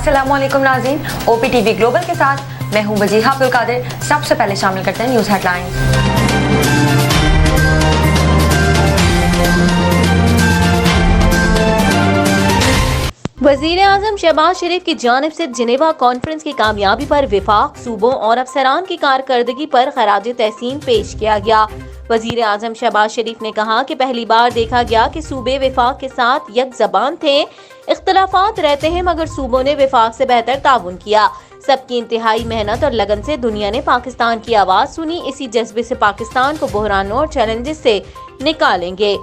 अस्सलामुअलैकुम नाज़रीन, OPTV global के साथ मैं हूं वजीहा अब्दुल कादिर। सबसे पहले शामिल करते हैं न्यूज़ हेडलाइंस। वज़ीर आज़म शहबाज शरीफ की जानिब से जिनेवा कॉन्फ्रेंस की कामयाबी पर विफाक, सूबों और अफसरान की कारकर्दगी पर खराज तहसीन पेश किया गया। वज़ीर आज़म शहबाज शरीफ ने कहा कि पहली बार देखा गया कि सूबे विफाक के साथ यक ज़बान थे। इख्तलाफात रहते हैं मगर सूबों ने विफाक से बेहतर ताउन किया। सबकी इंतहाई मेहनत और लगन से दुनिया ने पाकिस्तान की आवाज़ सुनी। इसी जज्बे से पाकिस्तान को बहरानों और चैलेंजेस से निकालेंगे।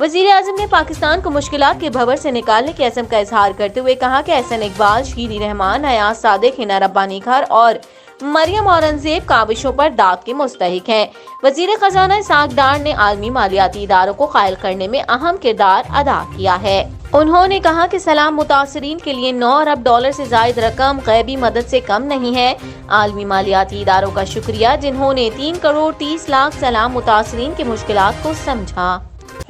वज़ीर आज़म ने पाकिस्तान को मुश्किलात के भंवर से निकालने के अज़्म का इजहार करते हुए कहा कि एहसन इकबाल, शीरी रहमान, हयात सादिक, हिना रब्बानी खार और मरियम औरंगजेब काबिशों पर दाद के मुस्तहिक हैं। वज़ीर खजाना इसाक डार ने आलमी मालियाती इदारों को कायल करने में अहम किरदार अदा किया है। उन्होंने कहा कि सलाम मुतासरीन के लिए 9 अरब डॉलर से जायद रकम गैबी मदद से कम नहीं है। आलमी मालियाती इदारों का शुक्रिया जिन्होंने 3 करोड़ 30 लाख सलाम मुतासरीन की मुश्किलात को समझा।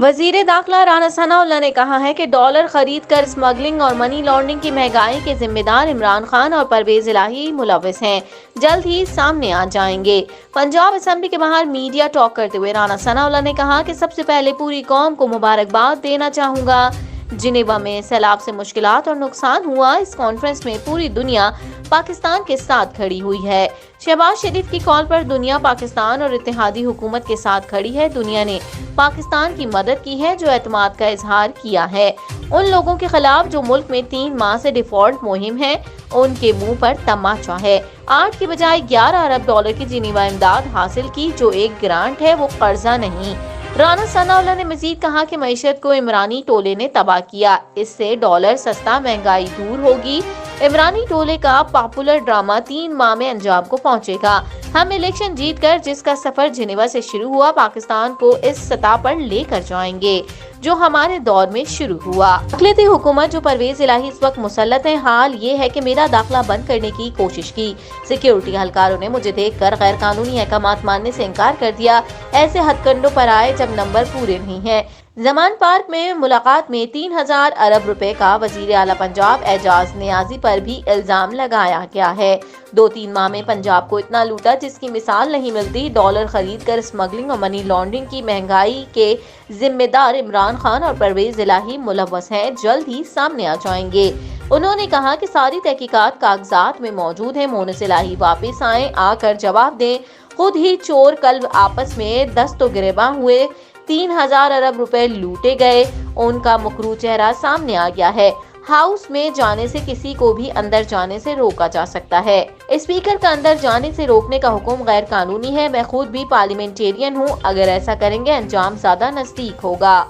वजीर दाखिला राना सनाउल्लाह ने कहा है कि डॉलर खरीद कर स्मगलिंग और मनी लॉन्ड्रिंग की महंगाई के जिम्मेदार इमरान खान और परवेज इलाही मुलव्विस हैं, जल्द ही सामने आ जाएंगे। पंजाब असेंबली के बाहर मीडिया टॉक करते हुए राना सनाउल्लाह ने कहा कि सबसे पहले पूरी कौम को मुबारकबाद देना चाहूँगा। जिनेवा में सैलाब से मुश्किलात और नुकसान हुआ, इस कॉन्फ्रेंस में पूरी दुनिया पाकिस्तान के साथ खड़ी हुई है। शहबाज शरीफ की कॉल पर दुनिया पाकिस्तान और इत्तेहादी हुकूमत के साथ खड़ी है। दुनिया ने पाकिस्तान की मदद की है, जो एतमाद का इजहार किया है। उन लोगों के खिलाफ जो मुल्क में 3 माह से डिफॉल्ट मुहिम है, उनके मुंह पर तमाचा है। 8 की बजाय 11 अरब डॉलर की जिनेवा इमदाद हासिल की, जो एक ग्रांट है, वो कर्जा नहीं। राना सनाउल्लाह ने मजीद कहा कि मईशत को इमरानी टोले ने तबाह किया, इससे डॉलर सस्ता, महंगाई दूर होगी। इमरानी टोले का पॉपुलर ड्रामा 3 माह में अंजाम को पहुंचेगा। हम इलेक्शन जीत कर जिसका सफर जिनेवा से शुरू हुआ, पाकिस्तान को इस सतह पर लेकर जाएंगे जो हमारे दौर में शुरू हुआ। अक़लियती हुकूमत जो परवेज इलाही इस वक्त मुसल्लत है। हाल ये है कि मेरा दाखिला बंद करने की कोशिश की, सिक्योरिटी एहलकारों ने मुझे देखकर गैर कानूनी अहकामात मानने से इनकार कर दिया। ऐसे हथकंडों पर आए जब नंबर पूरे नहीं है। जमान पार्क में मुलाकात में 3000 अरब रुपए का वजीर आला पंजाब एजाज नियाजी पर भी इल्जाम लगाया गया है। 2-3 माह में पंजाब को इतना लूटा जिसकी मिसाल नहीं मिलती। डॉलर खरीद कर स्मगलिंग और मनी लॉन्ड्रिंग की महंगाई के जिम्मेदार इमरान खान और परवेज इलाही मुलव्वस हैं, जल्द ही सामने आ जाएंगे। उन्होंने कहा कि सारी तहकीकात कागजात में मौजूद है। मोनिस इलाही वापिस आए, आकर जवाब दें। खुद ही चोर कल आपस में दस्तो गिरेबां हुए, 3000 अरब रुपए लूटे गए। उनका मुकरू चेहरा सामने आ गया है। हाउस में जाने से किसी को भी अंदर जाने से रोका जा सकता है। स्पीकर का अंदर जाने से रोकने का हुक्म गैर कानूनी है। मैं खुद भी पार्लियामेंटेरियन हूँ, अगर ऐसा करेंगे अंजाम ज्यादा नजदीक होगा।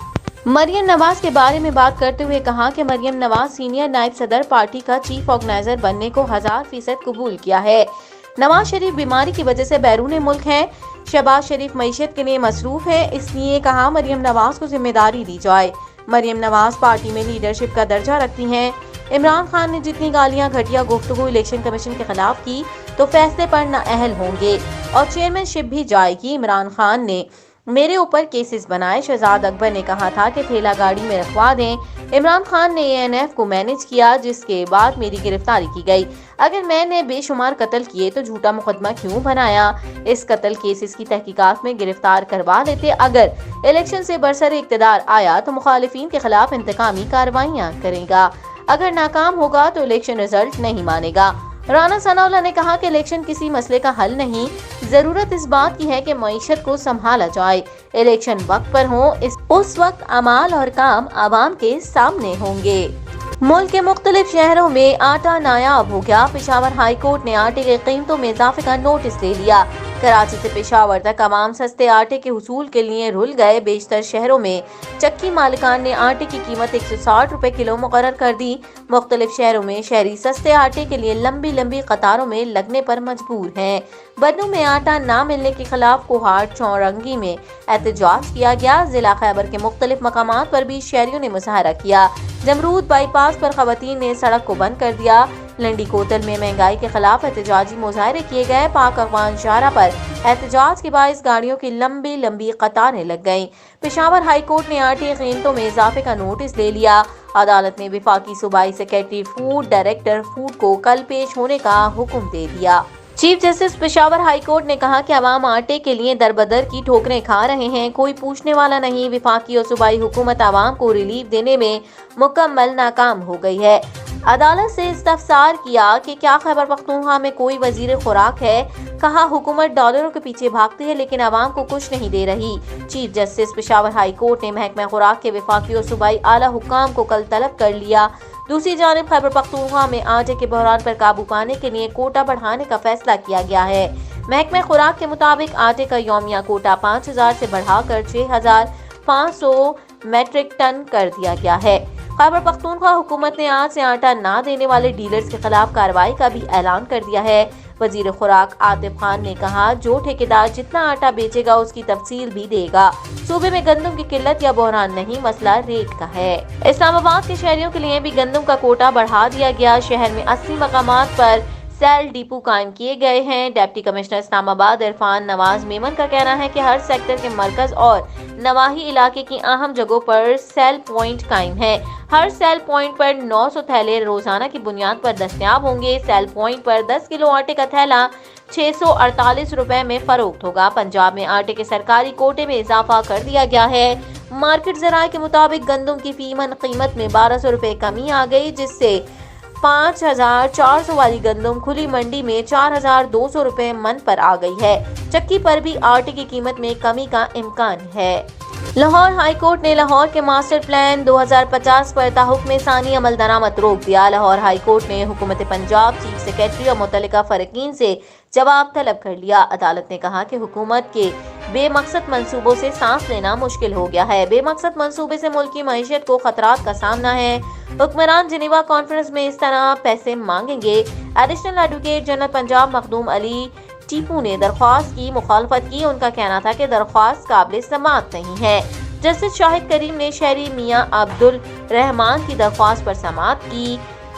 मरियम नवाज के बारे में बात करते हुए कहा कि मरियम नवाज सीनियर नायब सदर पार्टी का चीफ ऑर्गेनाइजर बनने को 1000% कबूल किया है। नवाज शरीफ बीमारी की वजह से बैरून मुल्क हैं। शहबाज शरीफ मईशत के लिए मसरूफ है, इसलिए कहा मरियम नवाज को जिम्मेदारी दी जाए। मरियम नवाज पार्टी में लीडरशिप का दर्जा रखती हैं। इमरान खान ने जितनी गालियां घटिया गुफ्तगू इलेक्शन कमीशन के खिलाफ की तो फैसले पर नाअहल होंगे और चेयरमैनशिप भी जाएगी। इमरान खान ने मेरे ऊपर केसेस बनाए। शहजाद अकबर ने कहा था कि ठेला गाड़ी में रखवा दें। इमरान खान ने ANF को मैनेज किया, जिसके बाद मेरी गिरफ्तारी की गई। अगर मैंने बेशुमार कत्ल किए तो झूठा मुकदमा क्यों बनाया? इस कत्ल केसेस की तहकीकात में गिरफ्तार करवा लेते। अगर इलेक्शन से बरसर इक़्तिदार आया तो मुखालिफिन के खिलाफ इंतकामी कार्रवाइयाँ करेगा। अगर नाकाम होगा तो इलेक्शन रिजल्ट नहीं मानेगा। राना सनाउल्लाह ने कहा कि इलेक्शन किसी मसले का हल नहीं, जरूरत इस बात की है कि मईशत को संभाला जाए। इलेक्शन वक्त पर हो, उस वक्त अमाल और काम आवाम के सामने होंगे। मुल्क के मुख्तलिफ शहरों में आटा नायाब हो गया। पेशावर हाई कोर्ट ने आटे की कीमतों में इजाफे का नोटिस ले लिया। कराची से पेशावर तक आवाम सस्ते आटे के हुसूल के लिए रुल गए। बेशतर शहरों में चक्की मालिकान ने आटे की कीमत 160 रुपए किलो मुकर्रर कर दी। मुख्तलिफ शहरों में शहरी सस्ते आटे के लिए लंबी लंबी कतारों में लगने पर मजबूर हैं। बन्नू में आटा ना मिलने के खिलाफ कोहाट चौरंगी में एहतजाज किया गया। जिला खैबर के मुख्तलिफ मकामात पर भी शहरियों ने मुजाहरा किया। जमरूद बाईपास पर खवातीन ने सड़क को बंद कर दिया। لنڈی کوتل میں مہنگائی کے خلاف احتجاجی مظاہرے کیے گئے۔ پاک افغان شاہراہ پر احتجاج کے باعث گاڑیوں کی لمبی قطاریں لگ گئیں۔ پشاور ہائی کورٹ نے آٹے قیمتوں میں اضافے کا نوٹس لے لیا۔ عدالت نے وفاقی صوبائی سیکرٹری فوڈ ڈائریکٹر فوڈ کو کل پیش ہونے کا حکم دے دیا۔ Chief justice Peshawar high court نے کہا کہ عوام آٹے کے لیے دربدر کی ٹھوکریں کھا رہے ہیں، کوئی پوچھنے والا نہیں۔ وفاقی اور صوبائی حکومت عوام کو ریلیف دینے میں مکمل ناکام ہو گئی ہے۔ عدالت سے استفسار کیا کہ کیا خیبر پختونخوا میں کوئی وزیر خوراک ہے؟ کہا حکومت ڈالروں کے پیچھے بھاگتی ہے لیکن عوام کو کچھ نہیں دے رہی۔ Chief justice Peshawar high court نے محکمہ خوراک کے وفاقی اور صوبائی اعلیٰ حکام کو کل طلب کر لیا۔ دوسری جانب خیبر پختونخوا میں آٹے کے بحران پر قابو پانے کے لیے کوٹا بڑھانے کا فیصلہ کیا گیا ہے۔ محکمہ خوراک کے مطابق آٹے کا یومیہ کوٹا 5000 سے بڑھا کر 6500 میٹرک ٹن کر دیا گیا ہے۔ خیبر پختونخوا حکومت نے آج سے آٹا نہ دینے والے ڈیلرز کے خلاف کارروائی کا بھی اعلان کر دیا ہے۔ وزیر خوراک عاطف خان نے کہا جو ٹھیکیدار جتنا آٹا بیچے گا اس کی تفصیل بھی دے گا۔ صوبے میں گندم کی قلت یا بحران نہیں، مسئلہ ریٹ کا ہے۔ اسلام آباد کے شہریوں کے لیے بھی گندم کا کوٹا بڑھا دیا گیا۔ شہر میں 80 مقامات پر سیل ڈیپو قائم کیے گئے ہیں۔ ڈپٹی کمشنر اسلام آباد عرفان نواز میمن کا کہنا ہے کہ ہر سیکٹر کے مرکز اور نواحی علاقے کی اہم جگہوں پر سیل پوائنٹ قائم ہے۔ ہر سیل پوائنٹ پر 900 تھیلے روزانہ کی بنیاد پر دستیاب ہوں گے۔ سیل پوائنٹ پر 10 کلو آٹے کا تھیلا 648 روپے میں فروخت ہوگا۔ پنجاب میں آٹے کے سرکاری کوٹے میں اضافہ کر دیا گیا ہے۔ مارکیٹ ذرائع کے مطابق گندم کی فی من قیمت میں 1200 روپے کمی آ گئی، جس سے 5400 والی گندم کھلی منڈی میں 4200 روپے من پر آ گئی ہے۔ چکی پر بھی آٹے کی قیمت میں کمی کا امکان ہے۔ لاہور ہائی کورٹ نے لاہور کے ماسٹر پلان 2050 پر تاحکم ثانی عمل درآمد روک دیا۔ لاہور ہائی کورٹ نے حکومت پنجاب، چیف سیکرٹری اور متعلقہ فریقین سے جواب طلب کر لیا۔ عدالت نے کہا کہ حکومت کے بے مقصد منصوبوں سے سانس لینا مشکل ہو گیا ہے۔ بے مقصد منصوبے سے ملک کی معیشت کو خطرات کا سامنا ہے۔ حکمران جنیوا کانفرنس میں اس طرح پیسے مانگیں گے۔ ایڈیشنل ایڈوکیٹ جنرل پنجاب مخدوم علی ٹیپو نے درخواست کی مخالفت کی۔ ان کا کہنا تھا کہ درخواست قابل سماعت نہیں ہے۔ جسٹس شاہد کریم نے شہری میاں عبدالرحمان کی درخواست پر سماعت کی۔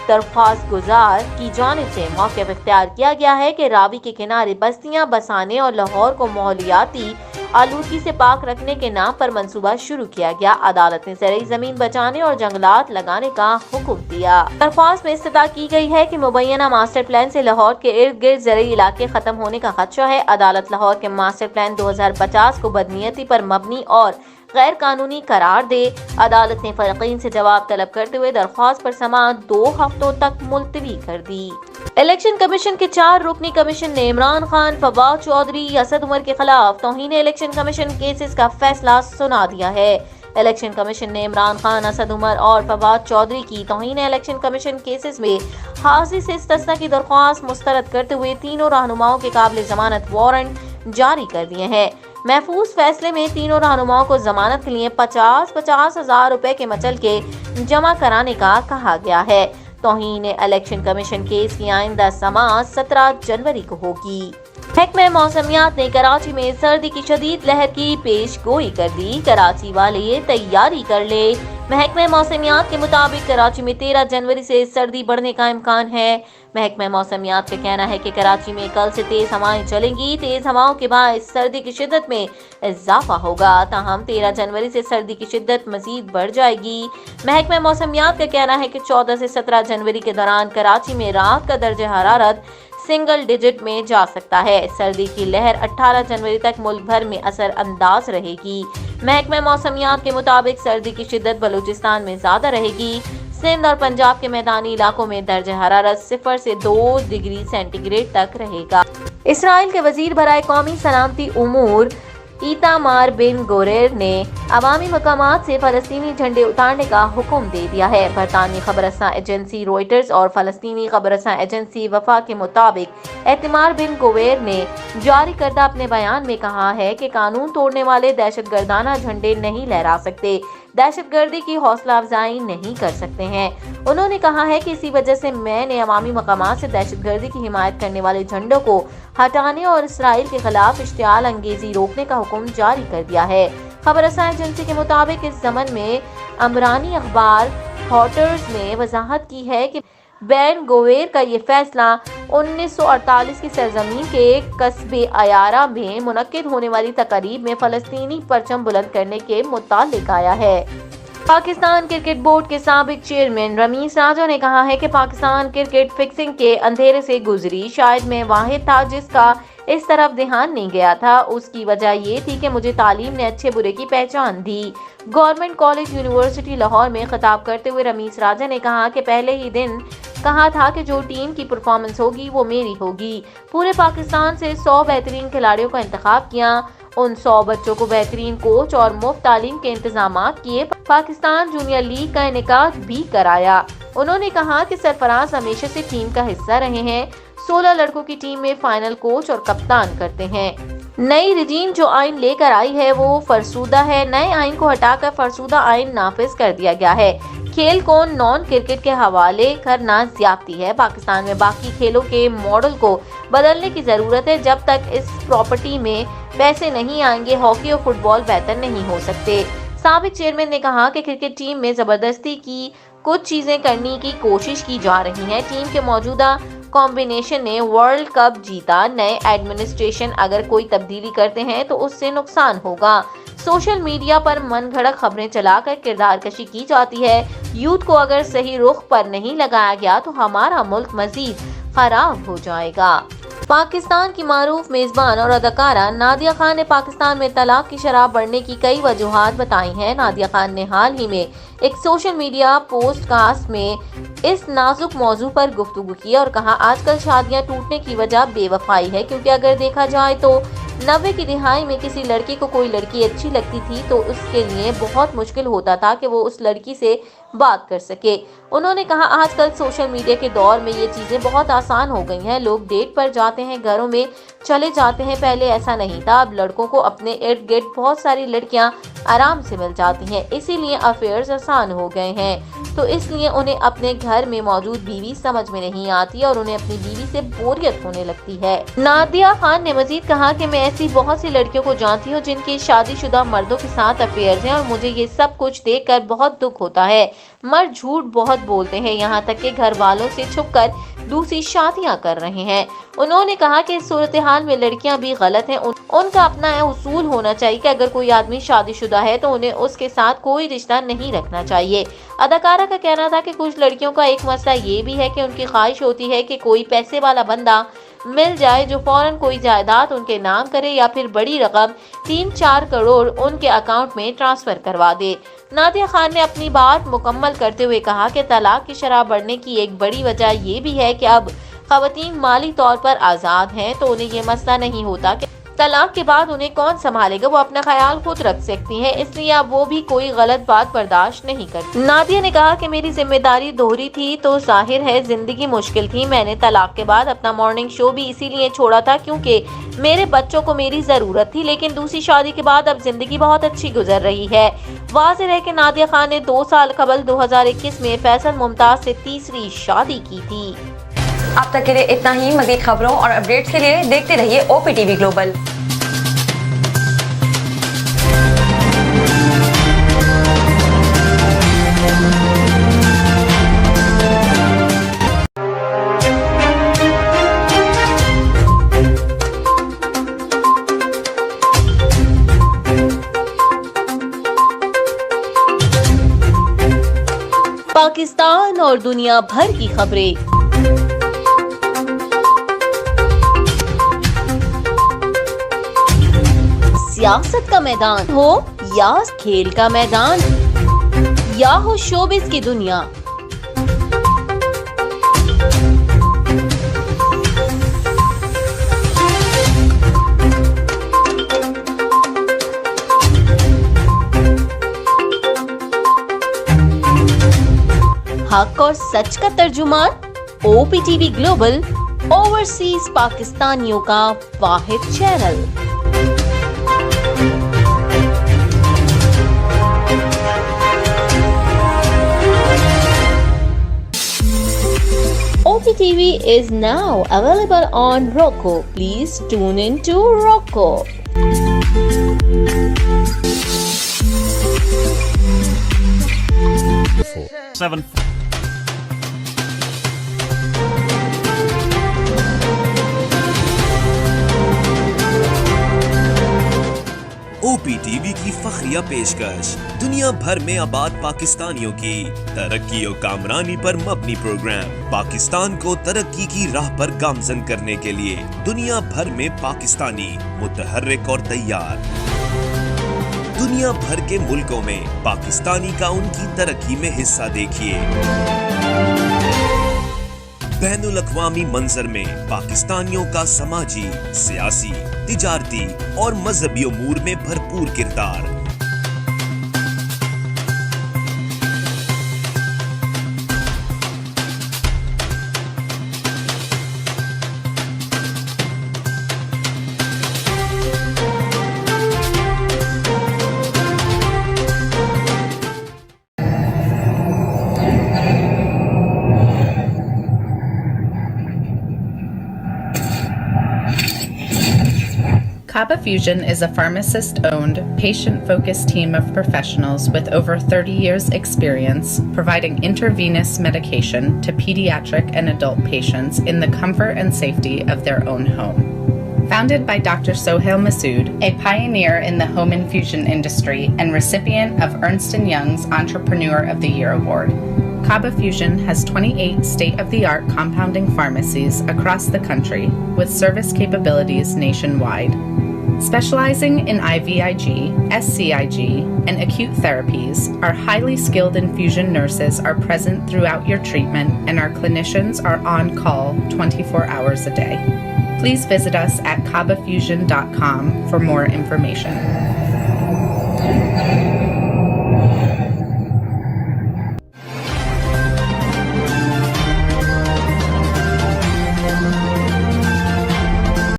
درخواست گزار کی جانب سے موقف اختیار کیا گیا ہے کہ راوی کے کنارے بستیاں بسانے اور لاہور کو ماحولیاتی آلودگی سے پاک رکھنے کے نام پر منصوبہ شروع کیا گیا۔ عدالت نے زرعی زمین بچانے اور جنگلات لگانے کا حکم دیا۔ درخواست میں استدعا کی گئی ہے کہ مبینہ ماسٹر پلان سے لاہور کے ارد گرد زرعی علاقے ختم ہونے کا خدشہ ہے۔ عدالت لاہور کے ماسٹر پلان 2050 کو بدنیتی پر مبنی اور غیر قانونی قرار دے۔ عدالت نے فریقین سے جواب طلب کرتے ہوئے درخواست پر سماعت 2 ہفتوں تک ملتوی کر دی۔ الیکشن کمیشن کے 4 رکنی کمیشن نے عمران خان، فواد چودھری، اسد عمر کے خلاف توہین الیکشن کمیشن کیسز کا فیصلہ سنا دیا ہے۔ الیکشن کمیشن نے عمران خان، اسد عمر اور فواد چودھری کی توہین الیکشن کمیشن کیسز میں حاضری سے استثناء کی درخواست مسترد کرتے ہوئے تینوں رہنماؤں کے قابل ضمانت وارنٹ جاری کر دیے ہیں۔ محفوظ فیصلے میں تینوں رہنماؤں کو ضمانت کے لیے 50 ہزار روپے کے مچل کے جمع کرانے کا کہا گیا ہے۔ توہین الیکشن کمیشن کیس کی آئندہ سماعت 17 جنوری کو ہوگی۔ محکمہ موسمیات نے کراچی میں سردی کی شدید لہر کی پیش گوئی کر دی۔ کراچی والے تیاری کر لے۔ محکمہ موسمیات کے مطابق کراچی میں 13 جنوری سے سردی بڑھنے کا امکان ہے۔ محکمہ موسمیات کا کہنا ہے کہ کراچی میں کل سے تیز ہوائیں چلیں گی۔ تیز ہواؤں کے باعث سردی کی شدت میں اضافہ ہوگا، تاہم 13 جنوری سے سردی کی شدت مزید بڑھ جائے گی۔ محکمہ موسمیات کا کہنا ہے کہ 14 سے 17 جنوری کے دوران کراچی میں رات کا درجہ حرارت سنگل ڈیجٹ میں جا سکتا ہے۔ سردی کی لہر 18 جنوری تک ملک بھر میں اثر انداز رہے گی۔ محکمہ موسمیات کے مطابق سردی کی شدت بلوچستان میں زیادہ رہے گی۔ سندھ اور پنجاب کے میدانی علاقوں میں درجہ حرارت 0 سے 2 ڈگری سینٹی گریڈ تک رہے گا۔ اسرائیل کے وزیر برائے قومی سلامتی امور ایتامار بن گویر نے عوامی مقامات سے فلسطینی جھنڈے اتارنے کا حکم دے دیا ہے۔ برطانوی خبر رساں ایجنسی روئٹرز اور فلسطینی خبر رساں ایجنسی وفا کے مطابق ایتمار بن گویر نے جاری کردہ اپنے بیان میں کہا ہے کہ قانون توڑنے والے دہشت گردانہ جھنڈے نہیں لہرا سکتے، دہشت گردی کی حوصلہ افزائی نہیں کر سکتے ہیں۔ انہوں نے کہا ہے کہ اسی وجہ سے میں نے عوامی مقامات سے دہشت گردی کی حمایت کرنے والے جھنڈوں کو ہٹانے اور اسرائیل کے خلاف اشتعال انگیزی روکنے کا حکم جاری کر دیا ہے۔ خبر رساں ایجنسی کے مطابق اس ضمن میں عمرانی اخبار ہاٹرز نے وضاحت کی ہے کہ बेन गोवेर का ये फैसला 1948 की सरजमीन के कस्बे अयारा में मुनक्किद होने वाली तकरीब में फलस्तीनी परचम बुलंद करने के मुतालिक आया है। पाकिस्तान क्रिकेट बोर्ड के साबिक चेयरमैन रमीज राजा ने कहा है कि पाकिस्तान क्रिकेट फिक्सिंग के अंधेरे से गुजरी, शायद मैं वाहिद था जिसका इस तरफ ध्यान नहीं गया था। उसकी वजह ये थी कि मुझे तालीम ने अच्छे बुरे की पहचान दी। गवर्नमेंट कॉलेज यूनिवर्सिटी लाहौर में खिताब करते हुए रमीज राजा ने कहा कि पहले ही दिन कहा था कि जो टीम की परफॉर्मेंस होगी वो मेरी होगी। पूरे पाकिस्तान से 100 बेहतरीन खिलाड़ियों का इंतखाब किया, उन 100 बच्चों को बेहतरीन कोच और मुफ्त तालीम के इंतजाम किए। पाकिस्तान जूनियर लीग का इनेकाद भी कराया। उन्होंने कहा कि सरफराज हमेशा से टीम का हिस्सा रहे हैं। 16 लड़कों की टीम में फाइनल कोच और कप्तान करते हैं। नई रजीम जो आइन लेकर आई है वो फरसूदा है। नए आइन को हटाकर फरसूदा आइन नाफिज कर दिया गया है। खेल को नॉन क्रिकेट के हवाले करना ज्यादती है। पाकिस्तान में बाकी खेलों के मॉडल को बदलने की जरूरत है। जब तक इस प्रॉपर्टी में पैसे नहीं आएंगे, हॉकी और फुटबॉल बेहतर नहीं हो सकते। साबिक चेयरमैन ने कहा कि क्रिकेट टीम में जबरदस्ती की कुछ चीजें करने की कोशिश की जा रही हैं। टीम के मौजूदा कॉम्बिनेशन ने वर्ल्ड कप जीता। नए एडमिनिस्ट्रेशन अगर कोई तब्दीली करते हैं तो उससे नुकसान होगा। सोशल मीडिया पर मनगढ़ंत खबरें चलाकर किरदार कशी की जाती है। यूथ को अगर सही रुख पर नहीं लगाया गया तो हमारा मुल्क मजीद खराब हो जाएगा। पाकिस्तान की मारूफ मेजबान और अदाकारा नादिया खान ने पाकिस्तान में तलाक की शरह बढ़ने की कई वजूहात बताई हैं। नादिया खान ने हाल ही में एक सोशल मीडिया पोस्टकास्ट में इस नाजुक मौजू पर गुफ्तगू की और कहा, आजकल शादियां टूटने की वजह बेवफाई है, क्योंकि अगर देखा जाए तो 90 की दिहाई में किसी लड़की को कोई लड़की अच्छी लगती थी तो उसके लिए बहुत मुश्किल होता था कि वो उस लड़की से बात कर सके। उन्होंने कहा, आजकल सोशल मीडिया के दौर में ये चीजें बहुत आसान हो गई हैं। लोग डेट पर जाते हैं, घरों में चले जाते हैं। पहले ऐसा नहीं था। अब लड़कों को अपने इर्द गिर्द बहुत सारी लड़कियां आराम से मिल जाती हैं, इसीलिए अफेयर्स आसान हो गए हैं। तो इसलिए उन्हें अपने घर में मौजूद बीवी समझ में नहीं आती और उन्हें अपनी बीवी से बोरियत होने लगती है। नादिया खान ने मजीद कहा कि मैं ऐसी बहुत सी लड़कियों को जानती हूँ जिनके शादीशुदा मर्दों के साथ अफेयर्स हैं और मुझे ये सब कुछ देखकर बहुत दुख होता है। मर्द झूठ बहुत बोलते हैं, यहाँ तक कि घर वालों से छुपकर दूसरी शादियां कर रहे हैं। उन्होंने कहा कि इस सूरत हाल में लड़कियां भी गलत हैं। उनका अपना उसूल होना चाहिए कि अगर कोई आदमी शादीशुदा है तो उन्हें उसके साथ कोई रिश्ता नहीं रखना चाहिए। अदाकारा का कहना था कि कुछ लड़कियों का एक मसला ये भी है कि उनकी ख्वाहिश होती है कि कोई पैसे वाला बंदा मिल जाए जो फौरन कोई जायदाद उनके नाम करे या फिर बड़ी रकम 3-4 करोड़ उनके अकाउंट में ट्रांसफर करवा दे। नादिया खान ने अपनी बात मुकम्मल करते हुए कहा कि तलाक की शरह बढ़ने की एक बड़ी वजह ये भी है कि अब खवातीन माली तौर पर आज़ाद हैं, तो उन्हें ये मसला नहीं होता कि तलाक के बाद उन्हें कौन संभालेगा। वो अपना ख्याल खुद रख सकती हैं, इसलिए अब वो भी कोई गलत बात बर्दाश्त नहीं करती। नादिया ने कहा कि मेरी जिम्मेदारी दोहरी थी तो जाहिर है जिंदगी मुश्किल थी। मैंने तलाक के बाद अपना मॉर्निंग शो भी इसीलिए छोड़ा था क्योंकि मेरे बच्चों को मेरी जरूरत थी, लेकिन दूसरी शादी के बाद अब जिंदगी बहुत अच्छी गुजर रही है। वाज़ेह है कि नादिया खान ने 2 साल कबल 2021 में फैसल मुमताज से तीसरी शादी की थी। अब तक के लिए इतना ही। मजीद खबरों और अपडेट्स के लिए देखते रहिए OPTV ग्लोबल। पाकिस्तान और दुनिया भर की खबरें, सियासत का मैदान हो या खेल का मैदान या हो शोबिस की दुनिया, हक और सच का तर्जुमान OPTV ग्लोबल, ओवरसीज पाकिस्तानियों का वाहिद channel. OPTV is now available on Roku. Please tune in to Roku. OPTV کی فخریہ پیشکش دنیا بھر میں آباد پاکستانیوں کی ترقی و کامرانی پر مبنی پروگرام پاکستان کو ترقی کی راہ پر گامزن کرنے کے لیے دنیا بھر میں پاکستانی متحرک اور تیار دنیا بھر کے ملکوں میں پاکستانی کا ان کی ترقی میں حصہ دیکھیے بین الاقوامی منظر میں پاکستانیوں کا سماجی، سیاسی، تجارتی اور مذہبی امور میں بھرپور کردار Kaba Fusion is a pharmacist-owned, patient-focused team of professionals with over 30 years' experience providing intravenous medication to pediatric and adult patients in the comfort and safety of their own home. Founded by Dr. Sohail Masood, a pioneer in the home infusion industry and recipient of Ernst & Young's Entrepreneur of the Year Award, Kaba Fusion has 28 state-of-the-art compounding pharmacies across the country with service capabilities nationwide. Specializing in IVIG, SCIG, and acute therapies, our highly skilled infusion nurses are present throughout your treatment and our clinicians are on call 24 hours a day. Please visit us at kabafusion.com for more information.